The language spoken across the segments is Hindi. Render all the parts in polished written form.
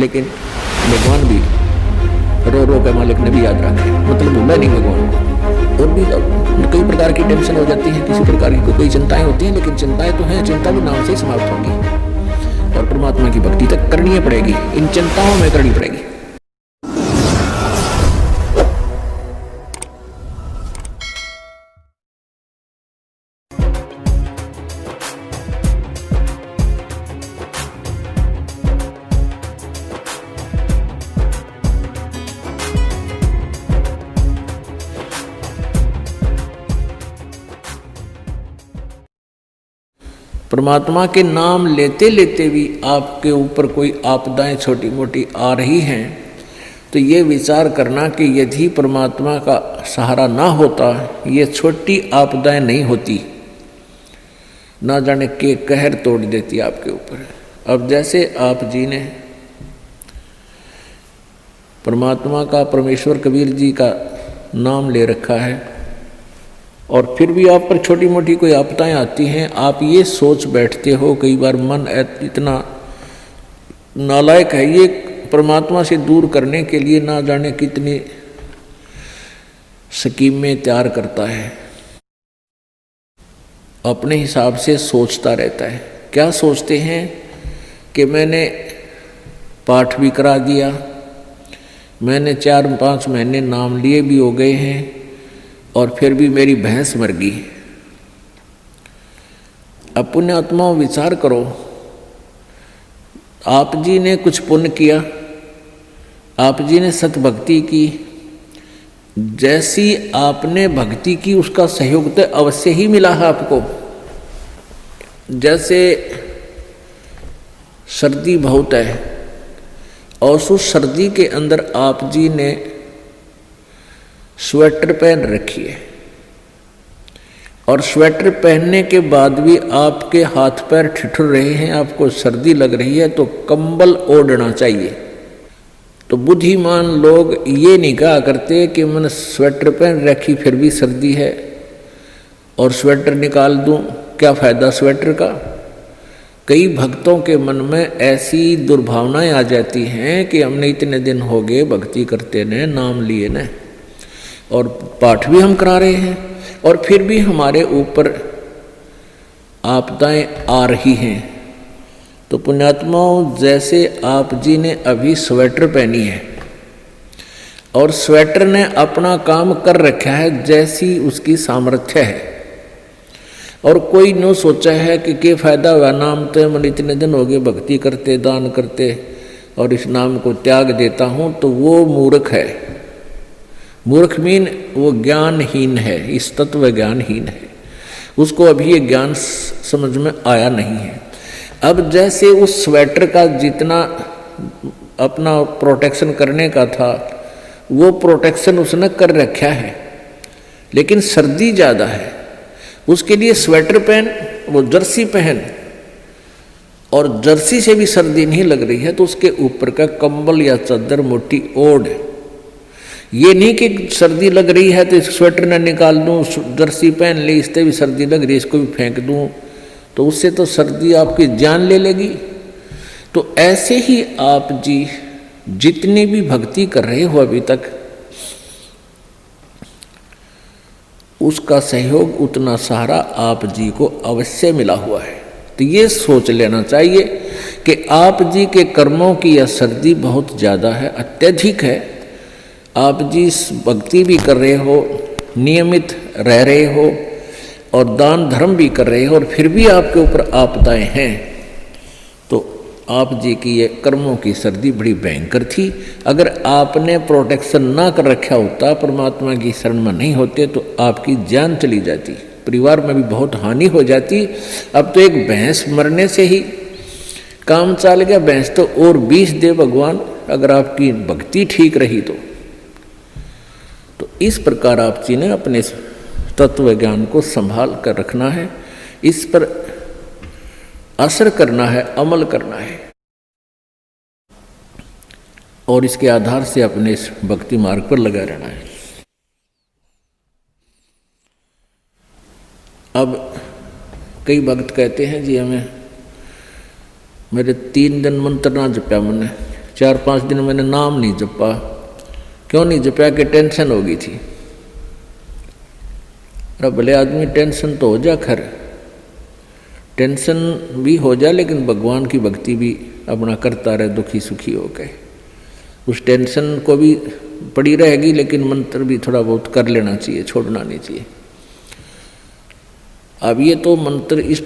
लेकिन भगवान भी रो रो के मालिक ने भी याद रखे, मतलब भूला नहीं भगवान को। और भी कई प्रकार की टेंशन हो जाती है, किसी प्रकार की कोई चिंताएं होती हैं, लेकिन चिंताएं तो हैं, चिंता भी नाम से ही समाप्त होगी और परमात्मा की भक्ति तक करनी पड़ेगी, इन चिंताओं में करनी पड़ेगी। परमात्मा के नाम लेते लेते भी आपके ऊपर कोई आपदाएं छोटी मोटी आ रही हैं, तो ये विचार करना कि यदि परमात्मा का सहारा ना होता ये छोटी आपदाएं नहीं होती, ना जाने के कहर तोड़ देती आपके ऊपर। अब जैसे आप जी ने परमात्मा का, परमेश्वर कबीर जी का नाम ले रखा है और फिर भी आप पर छोटी मोटी कोई आपदाएं आती हैं, आप ये सोच बैठते हो, कई बार मन इतना नालायक है, ये परमात्मा से दूर करने के लिए ना जाने कितनी स्कीमें तैयार करता है, अपने हिसाब से सोचता रहता है। क्या सोचते हैं कि मैंने पाठ भी करा दिया, मैंने 4-5 महीने नाम लिए भी हो गए हैं और फिर भी मेरी भैंस मर गई। अब पुण्यात्माओं विचार करो, आप जी ने कुछ पुण्य किया, आप जी ने सत भक्ति की, जैसी आपने भक्ति की उसका सहयोग तो अवश्य ही मिला है आपको। जैसे सर्दी बहुत है और उस सर्दी के अंदर आप जी ने स्वेटर पहन रखी है और स्वेटर पहनने के बाद भी आपके हाथ पैर ठिठुर रहे हैं, आपको सर्दी लग रही है, तो कंबल ओढ़ना चाहिए। तो बुद्धिमान लोग ये नहीं कहा करते कि मैंने स्वेटर पहन रखी फिर भी सर्दी है और स्वेटर निकाल दूं, क्या फायदा स्वेटर का। कई भक्तों के मन में ऐसी दुर्भावनाएं आ जाती हैं कि हमने इतने दिन हो गए भक्ति करते ने, नाम लिए ने और पाठ भी हम करा रहे हैं और फिर भी हमारे ऊपर आपदाएं आ रही हैं। तो पुण्यात्माओं, जैसे आप जी ने अभी स्वेटर पहनी है और स्वेटर ने अपना काम कर रखा है जैसी उसकी सामर्थ्य है, और कोई न सोचा है कि फायदा हुआ नाम तो मन इतने दिन हो गए भक्ति करते, दान करते और इस नाम को त्याग देता हूँ, तो वो मूर्ख है। मूर्ख मीन वो ज्ञानहीन है, इस तत्व ज्ञानहीन है, उसको अभी ये ज्ञान समझ में आया नहीं है। अब जैसे उस स्वेटर का जितना अपना प्रोटेक्शन करने का था वो प्रोटेक्शन उसने कर रखा है, लेकिन सर्दी ज़्यादा है, उसके लिए स्वेटर पहन, वो जर्सी पहन, और जर्सी से भी सर्दी नहीं लग रही है तो उसके ऊपर का कंबल या चादर मोटी ओढ़। ये नहीं कि सर्दी लग रही है तो इस स्वेटर न निकाल दूं, जर्सी पहन ली, इससे भी सर्दी लग रही है इसको भी फेंक दूं, तो उससे तो सर्दी आपकी जान ले लेगी। तो ऐसे ही आप जी जितनी भी भक्ति कर रहे हो अभी तक, उसका सहयोग, उतना सहारा आप जी को अवश्य मिला हुआ है। तो ये सोच लेना चाहिए कि आप जी के कर्मों की यह सर्दी बहुत ज़्यादा है, अत्यधिक है। आप जी भक्ति भी कर रहे हो, नियमित रह रहे हो और दान धर्म भी कर रहे हो और फिर भी आपके ऊपर आपदाएं हैं, तो आप जी की ये कर्मों की सर्दी बड़ी भयंकर थी। अगर आपने प्रोटेक्शन ना कर रखा होता, परमात्मा की शरण में नहीं होते, तो आपकी जान चली जाती, परिवार में भी बहुत हानि हो जाती। अब तो एक भैंस मरने से ही काम चल गया, भैंस तो और 20 दे भगवान, अगर आपकी भक्ति ठीक रही तो इस प्रकार आप जी ने अपने तत्व ज्ञान को संभाल कर रखना है, इस पर असर करना है, अमल करना है और इसके आधार से अपने इस भक्ति मार्ग पर लगा रहना है। अब कई भक्त कहते हैं जी हमें मेरे 3 दिन मंत्र ना जपया, मैंने 4-5 दिन मैंने नाम नहीं जपा। क्यों नहीं जपा? कि टेंशन हो गई थी। अरे भले आदमी टेंशन तो हो जा, खैर टेंशन भी हो जा, लेकिन भगवान की भक्ति भी अपना करता रहे दुखी सुखी हो गए। उस टेंशन को भी पड़ी रहेगी, लेकिन मंत्र भी थोड़ा बहुत कर लेना चाहिए, छोड़ना नहीं चाहिए। अब ये तो मंत्र इस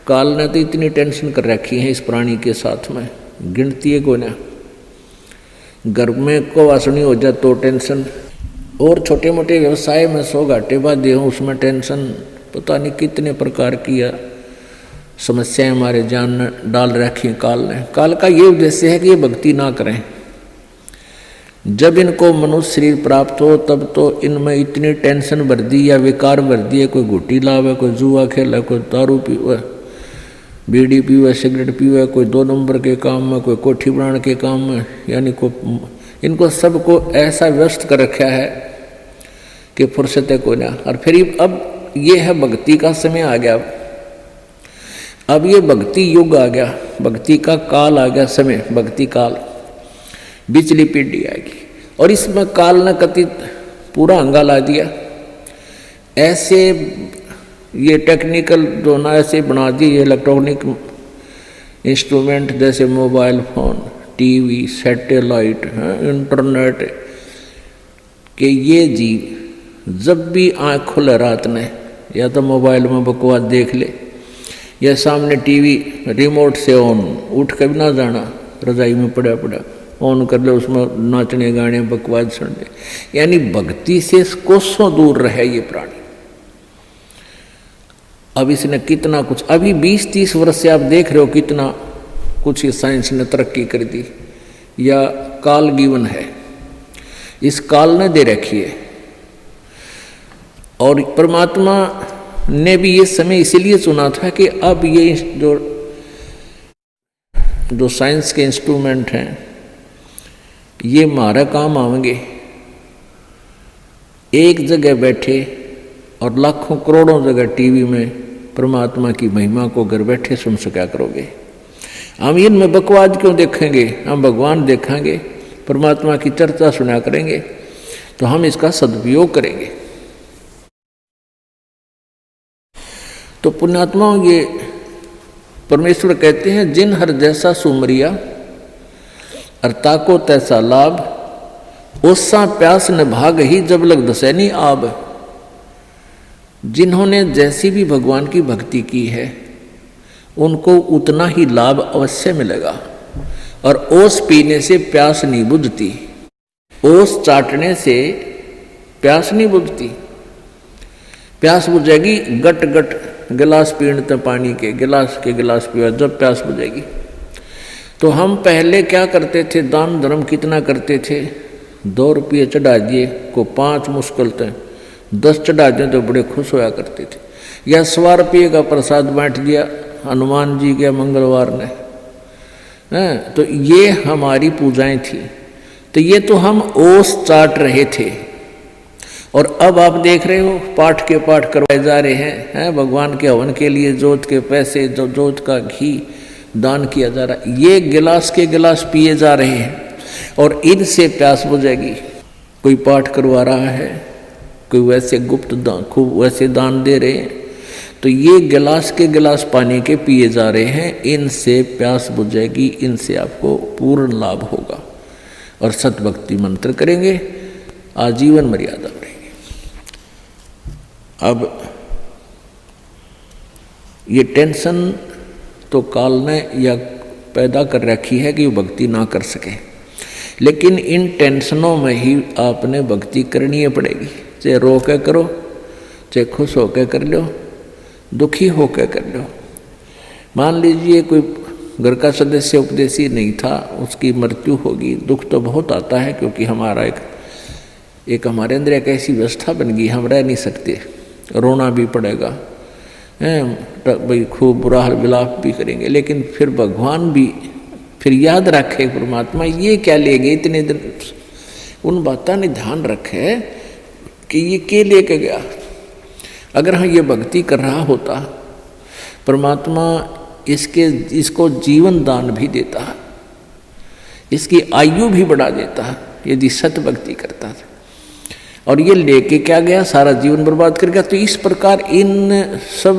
काल ने तो इतनी टेंशन कर रखी है इस प्राणी के साथ में, गिनती है कोई ना। घर में को वासनी हो जाए तो टेंशन, और छोटे मोटे व्यवसाय में 100 घाटे बाधे हों उसमें टेंशन, पता नहीं कितने प्रकार की समस्याएं हमारे जान में डाल रखी हैं काल ने। काल का ये उद्देश्य है कि ये भक्ति ना करें। जब इनको मनुष्य शरीर प्राप्त हो तब तो इनमें इतनी टेंशन भर दी या विकार भर दिए, कोई घुट्टी लावे, कोई जुआ खेले, कोई दारू पीवे, बीड़ी पीवे, सिगरेट पीवे, कोई 2 नंबर के काम में, कोई कोठी बनाने के काम में, यानी को इनको सबको ऐसा व्यस्त कर रखा है कि फुर्सत है कोई ना। और फिर अब ये है भक्ति का समय आ गया, अब ये भक्ति युग आ गया, भक्ति का काल आ गया, समय भक्ति काल, बिचली पीढ़ी आएगी। और इसमें काल ने कथित पूरा अंगा ला दिया। ऐसे ये टेक्निकल जो ना ऐसे बना दिए इलेक्ट्रॉनिक इंस्ट्रूमेंट, जैसे mobile phone, TV, satellite, internet, कि ये जीव जब भी आँख खुले रात में या तो मोबाइल में बकवास देख ले, या सामने टीवी रिमोट से ऑन, उठ के भी ना जाना, रजाई में पड़ा पड़ा ऑन कर ले, उसमें नाचने गाने बकवास सुनने, यानी भक्ति से कोसों दूर रहे ये प्राणी। अब इसने कितना कुछ, अभी 20-30 वर्ष से आप देख रहे हो कितना कुछ ये साइंस ने तरक्की कर दी, या काल गिवन है, इस काल ने दे रखी है। और परमात्मा ने भी ये समय इसीलिए चुना था कि अब ये जो साइंस के इंस्ट्रूमेंट हैं ये हमारा काम आएंगे। एक जगह बैठे और लाखों करोड़ों जगह टीवी में परमात्मा की महिमा को घर बैठे सुन सका करोगे। हम इनमें बकवाद क्यों देखेंगे? हम भगवान देखेंगे, परमात्मा की चर्चा सुना करेंगे, तो हम इसका सदुपयोग करेंगे। तो पुण्यात्मा, ये परमेश्वर कहते हैं, जिन हर जैसा सुमरिया और ताको तैसा लाभ, ओसा प्यास न भाग ही जब लग दसैनी आब। जिन्होंने जैसी भी भगवान की भक्ति की है उनको उतना ही लाभ अवश्य मिलेगा। और ओस पीने से प्यास नहीं बुझती, ओस चाटने से प्यास नहीं बुझती। प्यास बुझेगी गट गट गिलास पीने पानी के गिलास पिया, जब प्यास बुझेगी। तो हम पहले क्या करते थे, दान धर्म कितना करते थे, 2 रुपये चढ़ा दिए को 5 मुश्किल थे, 10 चढ़ा दिए तो बड़े खुश होया करते थे। या 100 रुपये का प्रसाद बांट दिया हनुमान जी के मंगलवार ने, तो ये हमारी पूजाएं थी। तो ये तो हम ओस चाट रहे थे। और अब आप देख रहे हो पाठ के पाठ करवाए जा रहे हैं, भगवान के हवन के लिए जोत के पैसे, जो जोत का घी दान किया जा रहा है, ये गिलास के गिलास पिए जा रहे हैं और इनसे प्यास बुझेगी। कोई पाठ करवा रहा है, कोई वैसे गुप्त दान, खूब वैसे दान दे रहे हैं, तो ये गिलास के गिलास पानी के पिए जा रहे हैं, इनसे प्यास बुझेगी, इनसे आपको पूर्ण लाभ होगा। और सतभक्ति मंत्र करेंगे, आजीवन मर्यादा बढ़ेगी। अब ये टेंशन तो काल ने या पैदा कर रखी है कि वो भक्ति ना कर सके, लेकिन इन टेंशनों में ही आपने भक्ति करनी पड़ेगी। चाहे रो के करो, चाहे खुश होकर कर लो, दुखी होकर कर लो। मान लीजिए कोई घर का सदस्य उपदेशी नहीं था, उसकी मृत्यु होगी, दुख तो बहुत आता है, क्योंकि हमारा एक हमारे अंदर एक ऐसी व्यवस्था बन गई, हम रह नहीं सकते, रोना भी पड़ेगा, भाई खूब बुरा हाल विलाप भी करेंगे। लेकिन फिर भगवान भी फिर याद रखे, परमात्मा ये क्या ले गए इतने दिन, उन बातों ने ध्यान रखे कि ये क्या लेके गया। अगर हम ये भक्ति कर रहा होता, परमात्मा इसको जीवन दान भी देता, इसकी आयु भी बढ़ा देता है यदि सत भक्ति करता था। और ये लेके क्या गया, सारा जीवन बर्बाद कर गया। तो इस प्रकार इन सब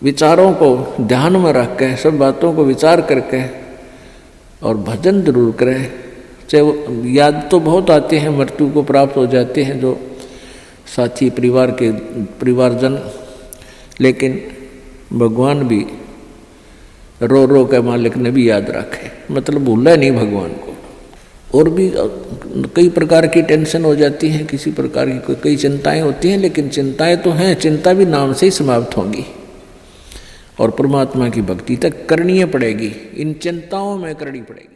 विचारों को ध्यान में रख के, सब बातों को विचार करके और भजन जरूर करें। चाहे याद तो बहुत आते हैं, मृत्यु को प्राप्त हो जाते हैं जो साथी परिवारजन, लेकिन भगवान भी रो रो के मालिक ने भी याद रखे, मतलब भूला नहीं भगवान को। और भी कई प्रकार की टेंशन हो जाती है, किसी प्रकार की कई चिंताएं होती हैं, लेकिन चिंताएं तो हैं, चिंता भी नाम से ही समाप्त होंगी और परमात्मा की भक्ति तक करनी पड़ेगी, इन चिंताओं में करनी पड़ेगी।